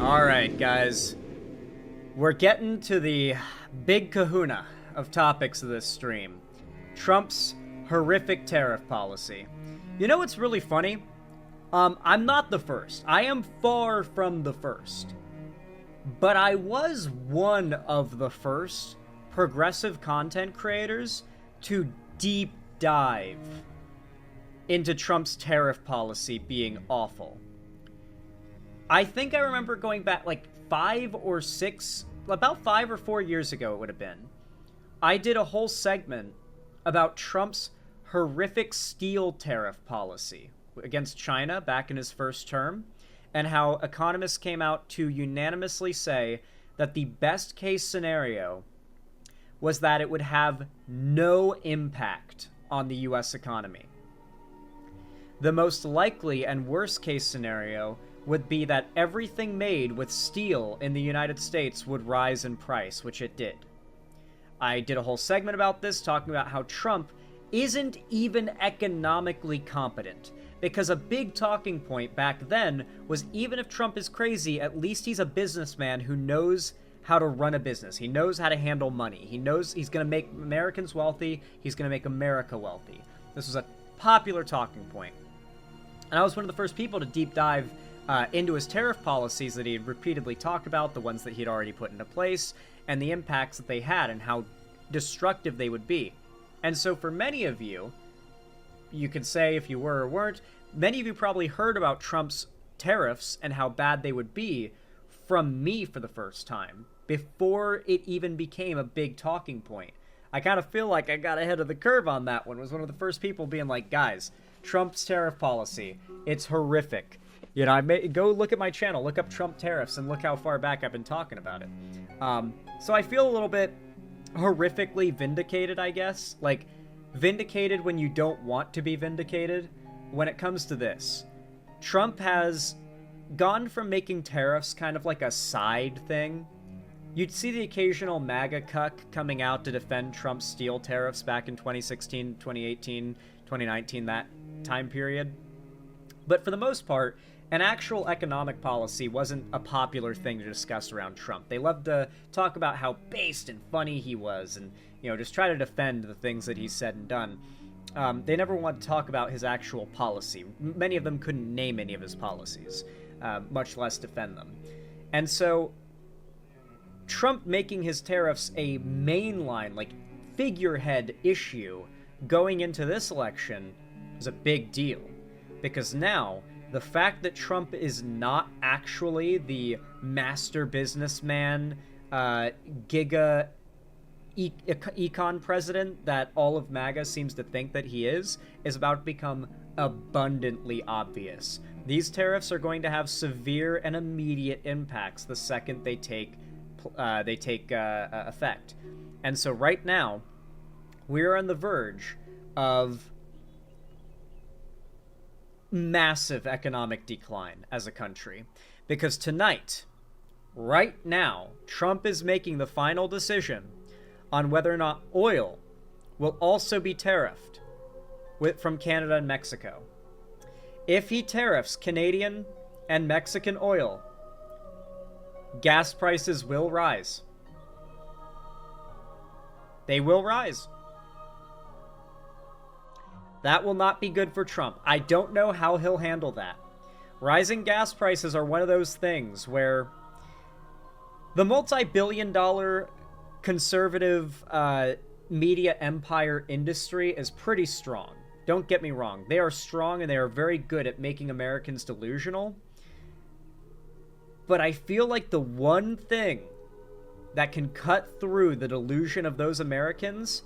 Alright, guys. We're getting to the big kahuna of topics of this stream. Trump's horrific tariff policy. You know what's really funny? I'm not the first. I am far from the first. But I was one of the first progressive content creators to deep dive into Trump's tariff policy being awful. I think I remember going back like about 5 or 4 years ago it would have been. I did a whole segment about Trump's horrific steel tariff policy against China back in his first term, and how economists came out to unanimously say that the best case scenario was that it would have no impact on the US economy. The most likely and worst case scenario would be that everything made with steel in the United States would rise in price, which it did. I did a whole segment about this, talking about how Trump isn't even economically competent, because a big talking point back then was, even if Trump is crazy, at least he's a businessman who knows how to run a business. He knows how to handle money. He knows he's going to make Americans wealthy. He's going to make America wealthy. This was a popular talking point. And I was one of the first people to deep dive into his tariff policies that he had repeatedly talked about, the ones that he had already put into place, and the impacts that they had and how destructive they would be. And so for many of you, you could say if you were or weren't, many of you probably heard about Trump's tariffs and how bad they would be from me for the first time, before it even became a big talking point. I kind of feel like I got ahead of the curve on that one. Was one of the first people being like, guys, Trump's tariff policy, it's horrific. You know, go look at my channel, look up Trump tariffs, and look how far back I've been talking about it. So I feel a little bit horrifically vindicated, I guess. Like, vindicated when you don't want to be vindicated. When it comes to this, Trump has gone from making tariffs kind of like a side thing. You'd see the occasional MAGA cuck coming out to defend Trump's steel tariffs back in 2016, 2018, 2019, that time period. But for the most part, an actual economic policy wasn't a popular thing to discuss around Trump. They loved to talk about how based and funny he was and, you know, just try to defend the things that he said and done. They never wanted to talk about his actual policy. Many of them couldn't name any of his policies, much less defend them. And so Trump making his tariffs a mainline, like, figurehead issue going into this election is a big deal. Because now, the fact that Trump is not actually the master businessman, giga econ president that all of MAGA seems to think that he is about to become abundantly obvious. These tariffs are going to have severe and immediate impacts the second they take effect. And so right now, we're on the verge of massive economic decline as a country. Because tonight, right now, Trump is making the final decision on whether or not oil will also be tariffed from Canada and Mexico. If he tariffs Canadian and Mexican oil, gas prices will rise. They will rise. That will not be good for Trump. I don't know how he'll handle that. Rising gas prices are one of those things where the multi-billion-dollar conservative media empire industry is pretty strong. Don't get me wrong. They are strong and they are very good at making Americans delusional. But I feel like the one thing that can cut through the delusion of those Americans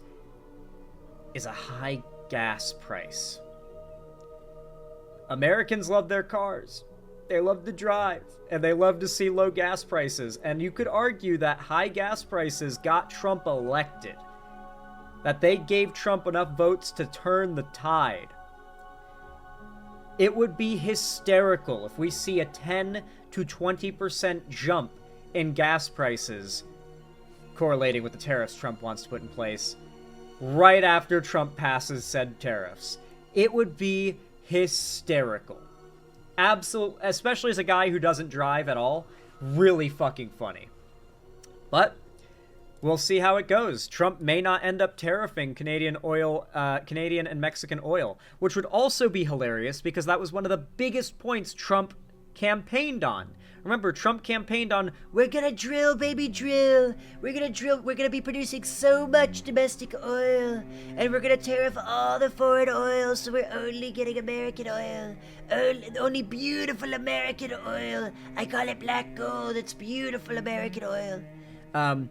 is a high gas price. Americans love their cars. They love to drive, and they love to see low gas prices. And you could argue that high gas prices got Trump elected. That they gave Trump enough votes to turn the tide. It would be hysterical if we see a 10 to 20% jump in gas prices, correlating with the tariffs Trump wants to put in place, right after Trump passes said tariffs. It would be hysterical. Absolutely, especially as a guy who doesn't drive at all. really fucking funny. But we'll see how it goes. Trump may not end up tariffing Canadian and Mexican oil, which would also be hilarious because that was one of the biggest points Trump campaigned on. Remember, Trump campaigned on, we're gonna drill, baby, drill. We're gonna be producing so much domestic oil, and we're gonna tariff all the foreign oil, so we're only getting American oil. Only beautiful American oil. I call it black gold. It's beautiful American oil.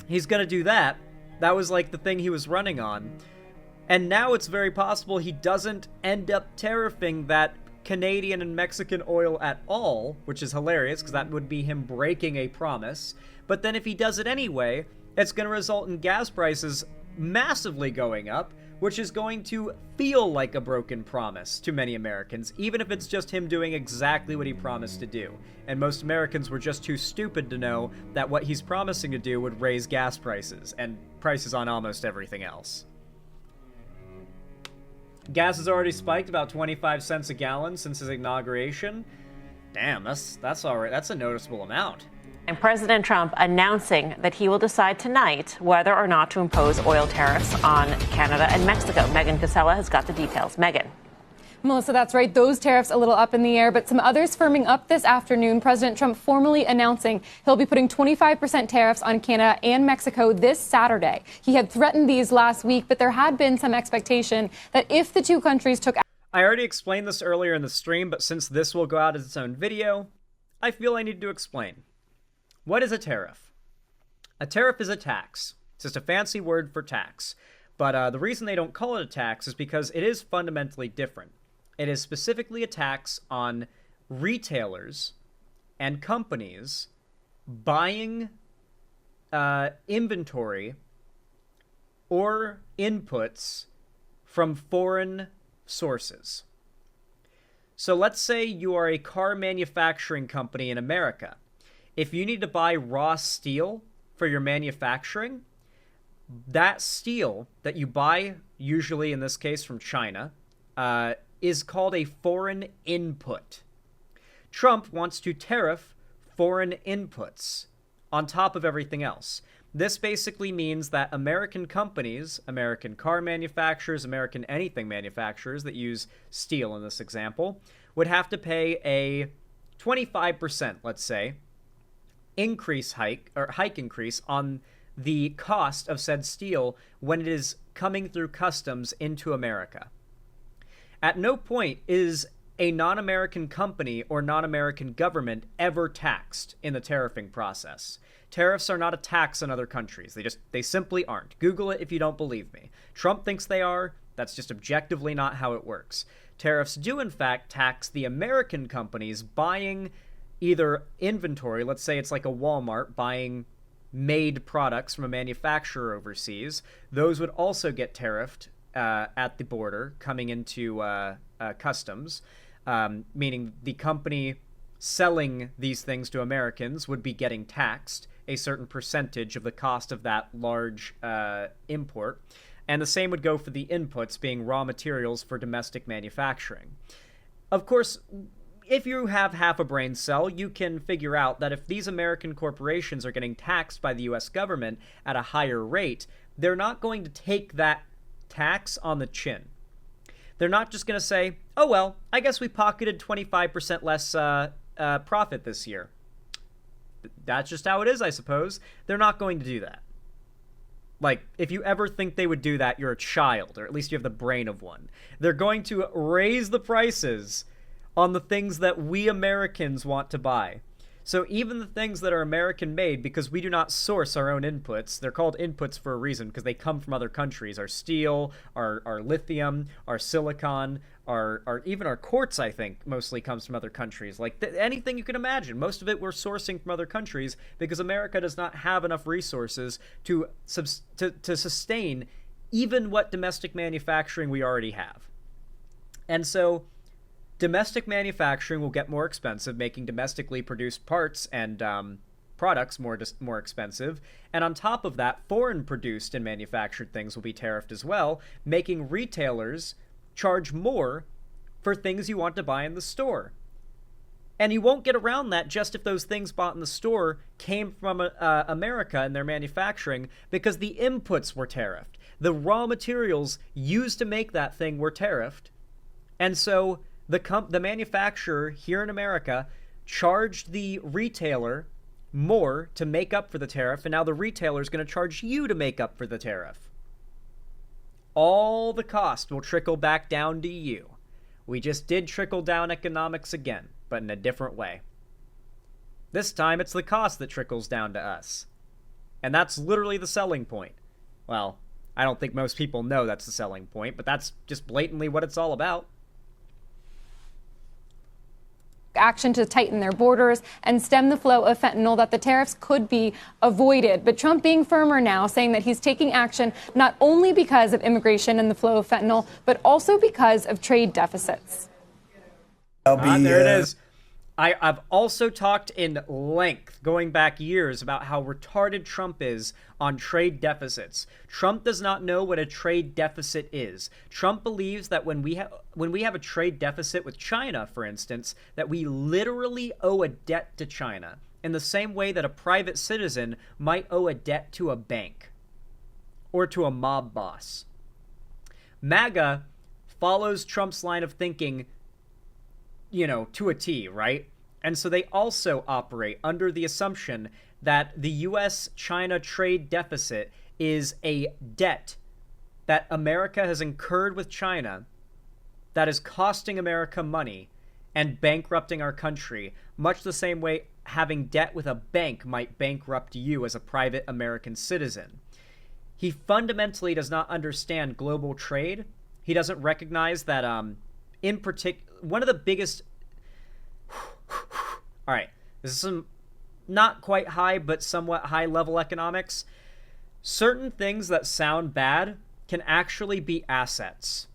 He's gonna do that. That was like the thing he was running on. And now it's very possible he doesn't end up tariffing that Canadian and Mexican oil at all, which is hilarious because that would be him breaking a promise. But then if he does it anyway, it's going to result in gas prices massively going up, which is going to feel like a broken promise to many Americans, even if it's just him doing exactly what he promised to do. And most Americans were just too stupid to know that what he's promising to do would raise gas prices and prices on almost everything else. Gas has already spiked about 25 cents a gallon since his inauguration. Damn, that's alright. That's a noticeable amount. And President Trump announcing that he will decide tonight whether or not to impose oil tariffs on Canada and Mexico. Megan Casella has got the details. Megan. Melissa, that's right. Those tariffs a little up in the air, but some others firming up this afternoon. President Trump formally announcing he'll be putting 25% tariffs on Canada and Mexico this Saturday. He had threatened these last week, but there had been some expectation that if the two countries took... I already explained this earlier in the stream, but since this will go out as its own video, I feel I need to explain. What is a tariff? A tariff is a tax. It's just a fancy word for tax. But the reason they don't call it a tax is because it is fundamentally different. It is specifically a tax on retailers and companies buying inventory or inputs from foreign sources. So let's say you are a car manufacturing company in America. If you need to buy raw steel for your manufacturing, that steel that you buy, usually in this case from China, is called a foreign input. Trump wants to tariff foreign inputs on top of everything else. This basically means that American companies, American car manufacturers, American anything manufacturers that use steel in this example, would have to pay a 25%, let's say, hike increase on the cost of said steel when it is coming through customs into America. At no point is a non-American company or non-American government ever taxed in the tariffing process. Tariffs are not a tax on other countries. They simply aren't. Google it if you don't believe me. Trump thinks they are. That's just objectively not how it works. Tariffs do in fact tax the American companies buying either inventory, let's say it's like a Walmart buying made products from a manufacturer overseas. Those would also get tariffed at the border coming into customs, meaning the company selling these things to Americans would be getting taxed a certain percentage of the cost of that large import. And the same would go for the inputs being raw materials for domestic manufacturing. Of course, if you have half a brain cell, you can figure out that if these American corporations are getting taxed by the US government at a higher rate, they're not going to take that tax on the chin. They're not just going to say, oh, well, I guess we pocketed 25% less profit this year. That's just how it is, I suppose. They're not going to do that. Like, if you ever think they would do that, you're a child, or at least you have the brain of one. They're going to raise the prices on the things that we Americans want to buy. So even the things that are American-made, because we do not source our own inputs, they're called inputs for a reason, because they come from other countries. Our steel, our lithium, our silicon, even our quartz, I think, mostly comes from other countries. Like anything you can imagine. Most of it we're sourcing from other countries because America does not have enough resources to sustain even what domestic manufacturing we already have. And so domestic manufacturing will get more expensive, making domestically produced parts and products more expensive. And on top of that, foreign produced and manufactured things will be tariffed as well, making retailers charge more for things you want to buy in the store. And you won't get around that just if those things bought in the store came from America and their manufacturing, because the inputs were tariffed. The raw materials used to make that thing were tariffed. And so the manufacturer here in America charged the retailer more to make up for the tariff, and now the retailer is going to charge you to make up for the tariff. All the cost will trickle back down to you. We just did trickle down economics again, but in a different way. This time it's the cost that trickles down to us. And that's literally the selling point. Well, I don't think most people know that's the selling point, but that's just blatantly what it's all about. Action to tighten their borders and stem the flow of fentanyl, that the tariffs could be avoided. But Trump being firmer now, saying that he's taking action not only because of immigration and the flow of fentanyl, but also because of trade deficits. There it is. I've also talked in length, going back years, about how retarded Trump is on trade deficits. Trump does not know what a trade deficit is. Trump believes that when we have a trade deficit with China, for instance, that we literally owe a debt to China in the same way that a private citizen might owe a debt to a bank or to a mob boss. MAGA follows Trump's line of thinking, to a T, right? And so they also operate under the assumption that the U.S.-China trade deficit is a debt that America has incurred with China that is costing America money and bankrupting our country, much the same way having debt with a bank might bankrupt you as a private American citizen. He fundamentally does not understand global trade. He doesn't recognize that, in particular, one of the biggest... All right, this is some not quite high, but somewhat high-level economics. Certain things that sound bad can actually be assets.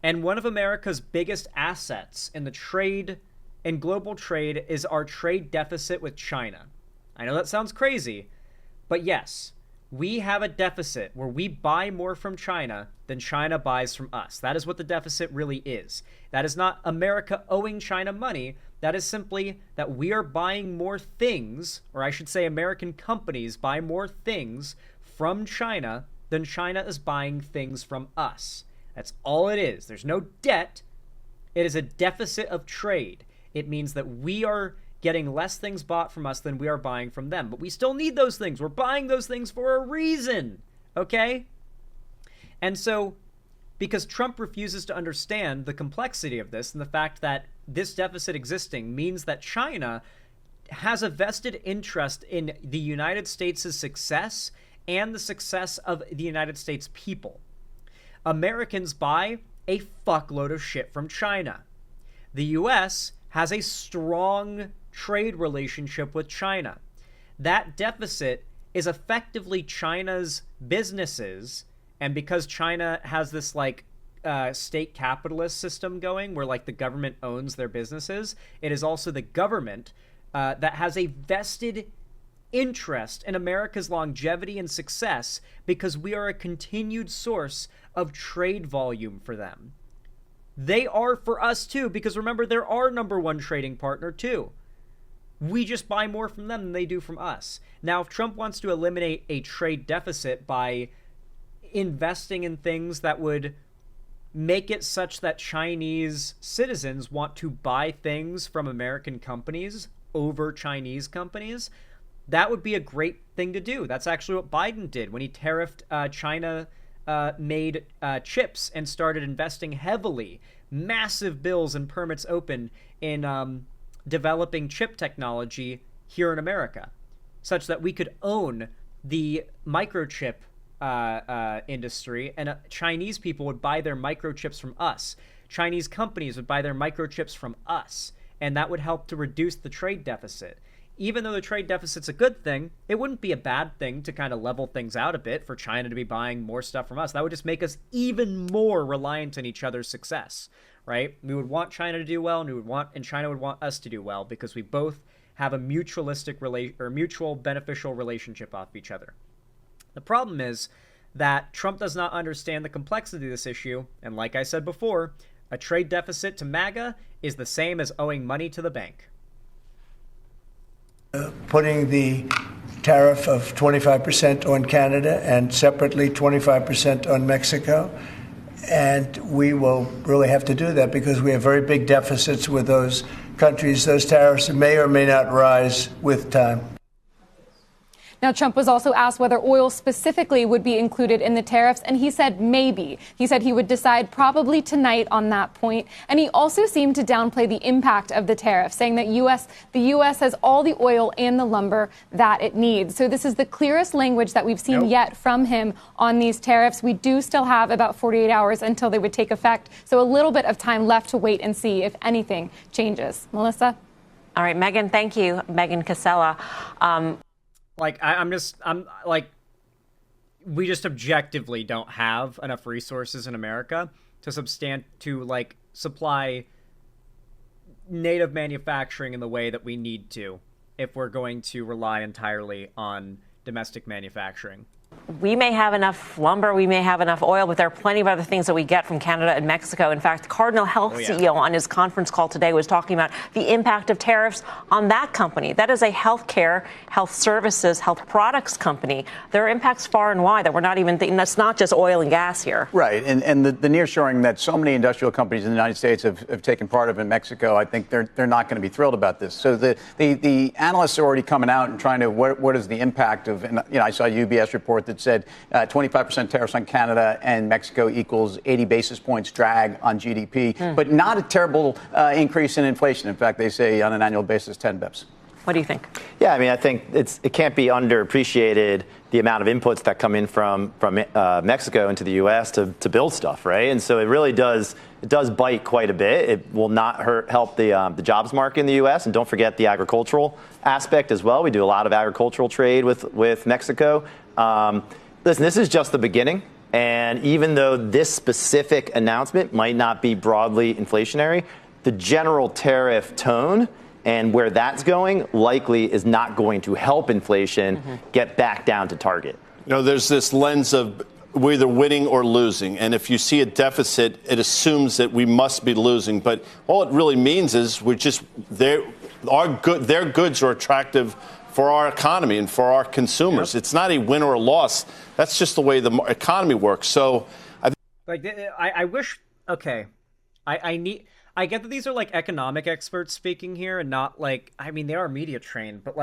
And one of America's biggest assets in the trade, in global trade, is our trade deficit with China. I know that sounds crazy, but yes, we have a deficit where we buy more from China than China buys from us. That is what the deficit really is. That is not America owing China money. That is simply that we are buying more things, or I should say American companies buy more things from China than China is buying things from us. That's all it is. There's no debt. It is a deficit of trade. It means that we are getting less things bought from us than we are buying from them. But we still need those things. We're buying those things for a reason, okay? And so, because Trump refuses to understand the complexity of this and the fact that this deficit existing means that China has a vested interest in the United States' success and the success of the United States people. Americans buy a fuckload of shit from China. The U.S. has a strong trade relationship with China. That deficit is effectively China's businesses, and because China has this state capitalist system going where the government owns their businesses, it is also the government that has a vested interest in America's longevity and success because we are a continued source of trade volume for them. They are for us too, because remember, they're our number one trading partner too. We just buy more from them than they do from us. Now, if Trump wants to eliminate a trade deficit by investing in things that would make it such that Chinese citizens want to buy things from American companies over Chinese companies, that would be a great thing to do. That's actually what Biden did when he tariffed China-made chips and started investing heavily, massive bills and permits open in developing chip technology here in America, such that we could own the microchip industry, and Chinese people would buy their microchips from us. Chinese companies would buy their microchips from us, and that would help to reduce the trade deficit. Even though the trade deficit's a good thing, it wouldn't be a bad thing to kind of level things out a bit for China to be buying more stuff from us. That would just make us even more reliant on each other's success, right? We would want China to do well, and China would want us to do well because we both have a mutual beneficial relationship off each other. The problem is that Trump does not understand the complexity of this issue, and like I said before, a trade deficit to MAGA is the same as owing money to the bank. Putting the tariff of 25% on Canada and separately 25% on Mexico. And we will really have to do that because we have very big deficits with those countries. Those tariffs may or may not rise with time. Now, Trump was also asked whether oil specifically would be included in the tariffs, and he said maybe. He said he would decide probably tonight on that point. And he also seemed to downplay the impact of the tariffs, saying that the U.S. has all the oil and the lumber that it needs. So this is the clearest language that we've seen yet from him on these tariffs. We do still have about 48 hours until they would take effect. So a little bit of time left to wait and see if anything changes. Melissa? All right, Megan, thank you. Megan Casella. We just objectively don't have enough resources in America to supply native manufacturing in the way that we need to if we're going to rely entirely on domestic manufacturing. We may have enough lumber, we may have enough oil, but there are plenty of other things that we get from Canada and Mexico. In fact, Cardinal Health CEO on his conference call today was talking about the impact of tariffs on that company. That is a healthcare, health services, health products company. There are impacts far and wide that we're not even thinking. That's not just oil and gas here. Right. And the nearshoring that so many industrial companies in the United States have taken part of in Mexico, I think they're not going to be thrilled about this. So the analysts are already coming out and trying to, what is the impact of, and I saw a UBS report that said 25% tariffs on Canada and Mexico equals 80 basis points drag on GDP, but not a terrible increase in inflation. In fact, they say on an annual basis, 10 bips. What do you think? Yeah, I mean, I think it can't be underappreciated the amount of inputs that come in from Mexico into the U.S. to build stuff, right? And so it really does bite quite a bit. It will not help the jobs market in the U.S. And don't forget the agricultural aspect as well. We do a lot of agricultural trade with Mexico. Listen, this is just the beginning. And even though this specific announcement might not be broadly inflationary, the general tariff tone and where that's going likely is not going to help inflation get back down to target. You know, there's this lens of we're either winning or losing. And if you see a deficit, it assumes that we must be losing. But all it really means is their goods are attractive for our economy and for our consumers. It's not a win or a loss. That's just the way the economy works. So I wish, okay, I get that these are like economic experts speaking here and not they are media trained, but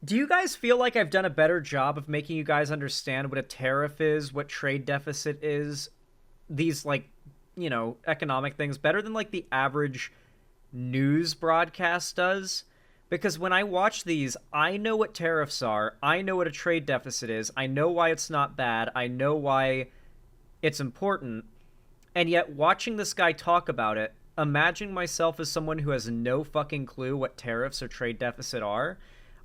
do you guys feel like I've done a better job of making you guys understand what a tariff is, what trade deficit is, these economic things better than the average news broadcast does? Because when I watch these, I know what tariffs are. I know what a trade deficit is. I know why it's not bad. I know why it's important. And yet, watching this guy talk about it, imagining myself as someone who has no fucking clue what tariffs or trade deficit are,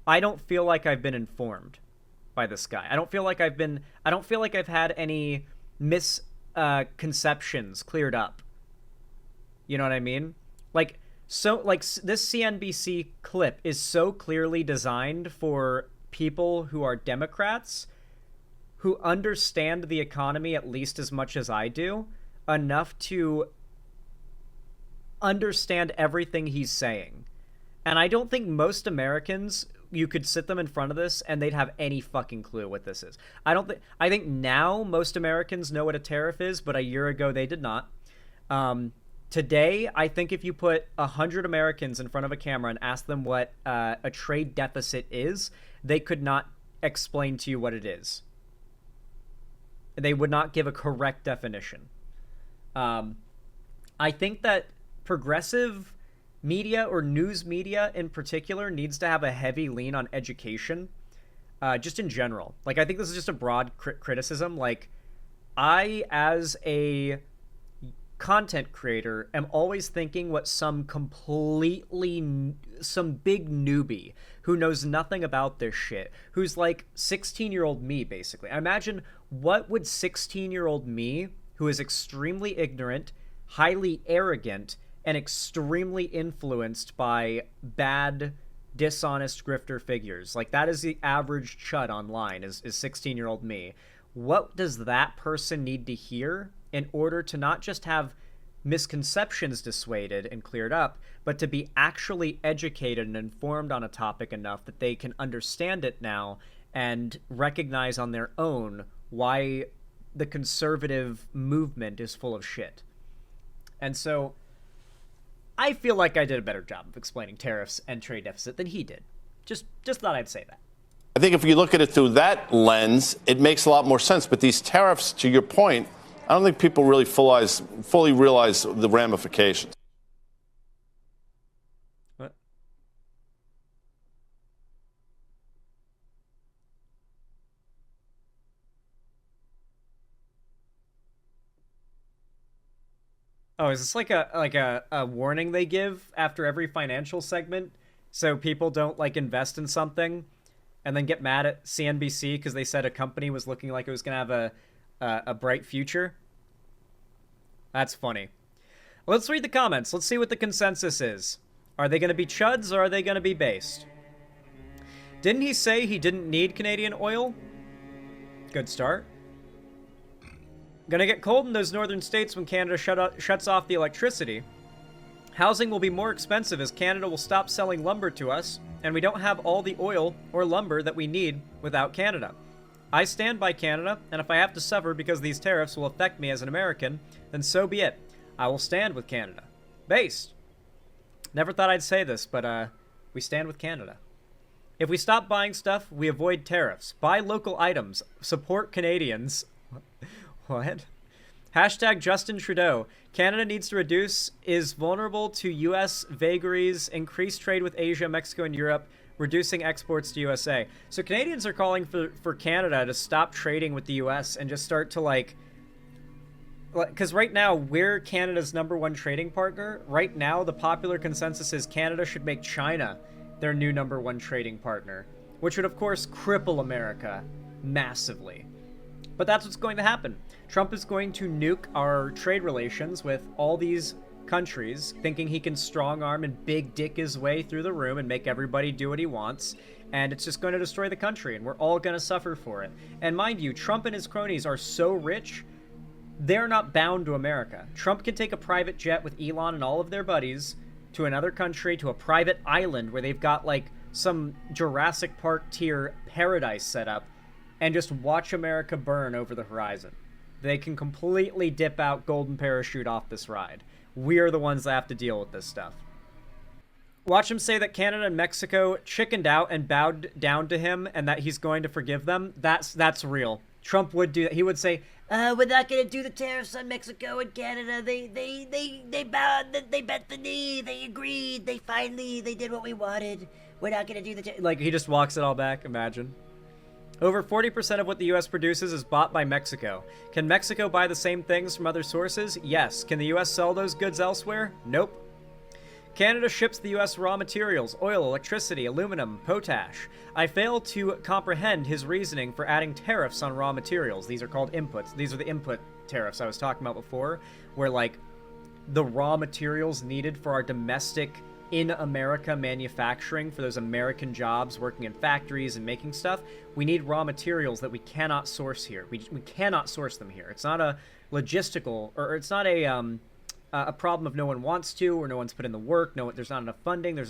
I don't feel like I've been informed by this guy. I don't feel like I've had any misconceptions cleared up. You know what I mean? This CNBC clip is so clearly designed for people who are Democrats who understand the economy at least as much as I do, enough to understand everything he's saying. And I don't think most Americans, you could sit them in front of this and they'd have any fucking clue what this is. I think now most Americans know what a tariff is, but a year ago they did not. Today, I think if you put 100 Americans in front of a camera and ask them what a trade deficit is, they could not explain to you what it is. They would not give a correct definition. I think that progressive media or news media in particular needs to have a heavy lean on education, just in general. I think this is just a broad criticism. I, as a content creator, am always thinking what some big newbie who knows nothing about this shit, who's 16-year-old me, basically. Imagine what would 16-year-old me, who is extremely ignorant, highly arrogant, and extremely influenced by bad, dishonest grifter figures. That is the average chud online, is 16-year-old me. What does that person need to hear in order to not just have misconceptions dissuaded and cleared up, but to be actually educated and informed on a topic enough that they can understand it now and recognize on their own why the conservative movement is full of shit. And so I feel like I did a better job of explaining tariffs and trade deficit than he did. Just thought I'd say that. I think if you look at it through that lens, it makes a lot more sense. But these tariffs, to your point, I don't think people really fully realize the ramifications. What? Oh, is this like a warning they give after every financial segment so people don't like invest in something and then get mad at CNBC because they said a company was looking like it was going to have a bright future? That's funny. Let's read the comments. Let's see what the consensus is. Are they going to be chuds or are they going to be based? Didn't he say he didn't need Canadian oil? Good start. Gonna get cold in those northern states when Canada shuts off the electricity. Housing will be more expensive as Canada will stop selling lumber to us, and we don't have all the oil or lumber that we need without Canada. I stand by Canada, and if I have to suffer because these tariffs will affect me as an American, then so be it. I will stand with Canada. Based. Never thought I'd say this, but we stand with Canada. If we stop buying stuff, we avoid tariffs. Buy local items. Support Canadians. What? Hashtag Justin Trudeau. Canada needs to reduce, is vulnerable to U.S. vagaries, increase trade with Asia, Mexico, and Europe, reducing exports to USA. So Canadians are calling for Canada to stop trading with the U.S. and just start to because right now we're Canada's #1 trading partner. Right now the popular consensus is Canada should make China their new #1 trading partner, which would of course cripple America massively. But that's what's going to happen. Trump is going to nuke our trade relations with all these countries, thinking he can strong arm and big dick his way through the room and make everybody do what he wants. And it's just going to destroy the country, and we're all going to suffer for it. And mind you, Trump and his cronies are so rich, they're not bound to America. Trump can take a private jet with Elon and all of their buddies to another country, to a private island where they've got like some Jurassic Park tier paradise set up, and just watch America burn over the horizon. They can completely dip out golden parachute off this ride. We're the ones that have to deal with this stuff. Watch him say that Canada and Mexico chickened out and bowed down to him and that he's going to forgive them. That's real. Trump would do that. He would say, we're not going to do the tariffs on Mexico and Canada. They bowed, they bent the knee, they agreed, they did what we wanted. We're not going to do the tariffs. Like, he just walks it all back, imagine. Over 40% of what the U.S. produces is bought by Mexico. Can Mexico buy the same things from other sources? Yes. Can the U.S. sell those goods elsewhere? Nope. Canada ships the U.S. raw materials, oil, electricity, aluminum, potash. I fail to comprehend his reasoning for adding tariffs on raw materials. These are called inputs. These are the input tariffs I was talking about before, where like the raw materials needed for our domestic in America manufacturing, for those American jobs working in factories and making stuff, we need raw materials that we cannot source here. We cannot source them here. It's not a logistical, or it's not a problem if no one wants to, or no one's put in the work, there's not enough funding,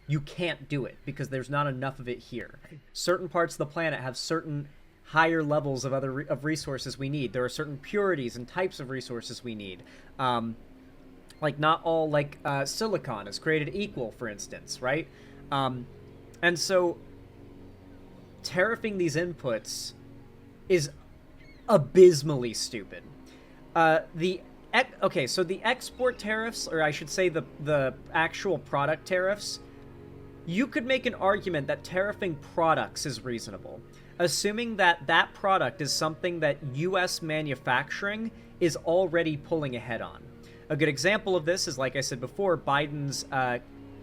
you can't do it because there's not enough of it here. Certain parts of the planet have certain higher levels of resources we need. There are certain purities and types of resources we need. Like not all silicon is created equal, for instance, right? And so tariffing these inputs is abysmally stupid. So the export tariffs, or I should say the actual product tariffs, you could make an argument that tariffing products is reasonable, assuming that that product is something that U.S. manufacturing is already pulling ahead on. A good example of this is, like I said before, Biden's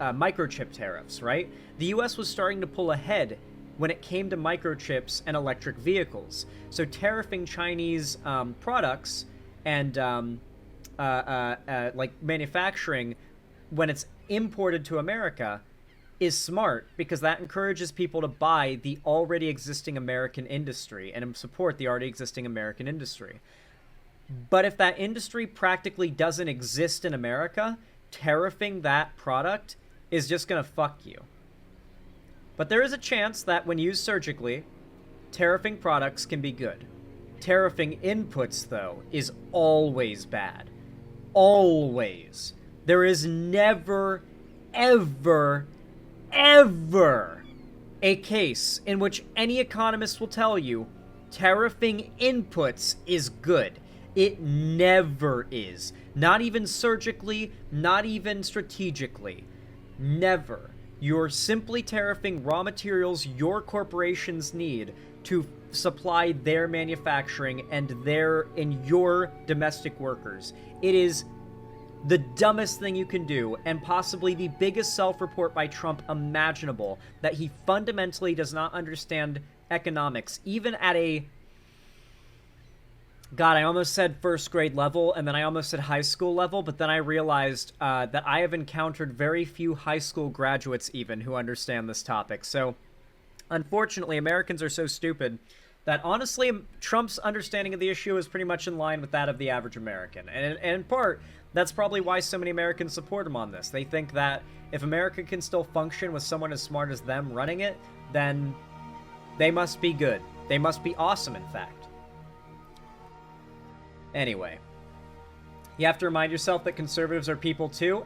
microchip tariffs, right? The U.S. was starting to pull ahead when it came to microchips and electric vehicles. So tariffing Chinese products and manufacturing when it's imported to America is smart, because that encourages people to buy the already existing American industry and support the already existing American industry. But if that industry practically doesn't exist in America, tariffing that product is just going to fuck you. But there is a chance that when used surgically, tariffing products can be good. Tariffing inputs, though, is always bad. Always. There is never, ever, ever a case in which any economist will tell you tariffing inputs is good. It never is. Not even surgically, not even strategically. Never. You're simply tariffing raw materials your corporations need to supply their manufacturing and your domestic workers. It is the dumbest thing you can do, and possibly the biggest self-report by Trump imaginable, that he fundamentally does not understand economics, even at a... God, I almost said first grade level, and then I almost said high school level, but then I realized that I have encountered very few high school graduates even who understand this topic. So, unfortunately, Americans are so stupid that, honestly, Trump's understanding of the issue is pretty much in line with that of the average American. And in part, that's probably why so many Americans support him on this. They think that if America can still function with someone as smart as them running it, then they must be good. They must be awesome, in fact. Anyway, you have to remind yourself that conservatives are people too.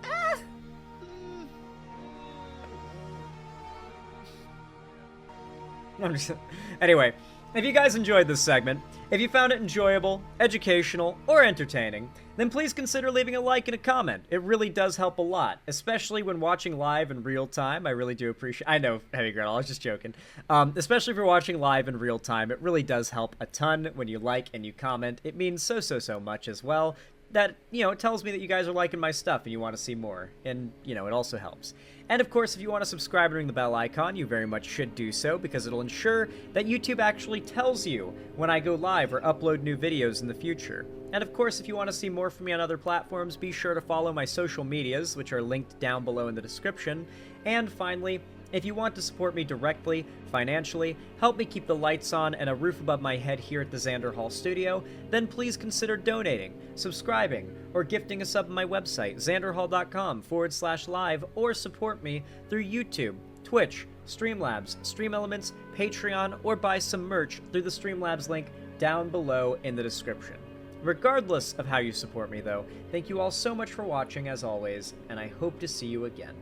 Anyway, if you guys enjoyed this segment, if you found it enjoyable, educational, or entertaining, then please consider leaving a like and a comment. It really does help a lot, especially when watching live in real time. I really do appreciate... I know, Heavy Gretel, I was just joking. Especially if you're watching live in real time, it really does help a ton when you like and you comment. It means so much as well. That, it tells me that you guys are liking my stuff and you want to see more. And, it also helps. And of course, if you want to subscribe and ring the bell icon, you very much should do so, because it'll ensure that YouTube actually tells you when I go live or upload new videos in the future. And of course, if you want to see more from me on other platforms, be sure to follow my social medias, which are linked down below in the description. And finally, if you want to support me directly, financially, help me keep the lights on and a roof above my head here at the Xander Hall studio, then please consider donating, subscribing, or gifting a sub on my website, xanderhall.com/live, or support me through YouTube, Twitch, Streamlabs, Stream Elements, Patreon, or buy some merch through the Streamlabs link down below in the description. Regardless of how you support me, though, thank you all so much for watching, as always, and I hope to see you again.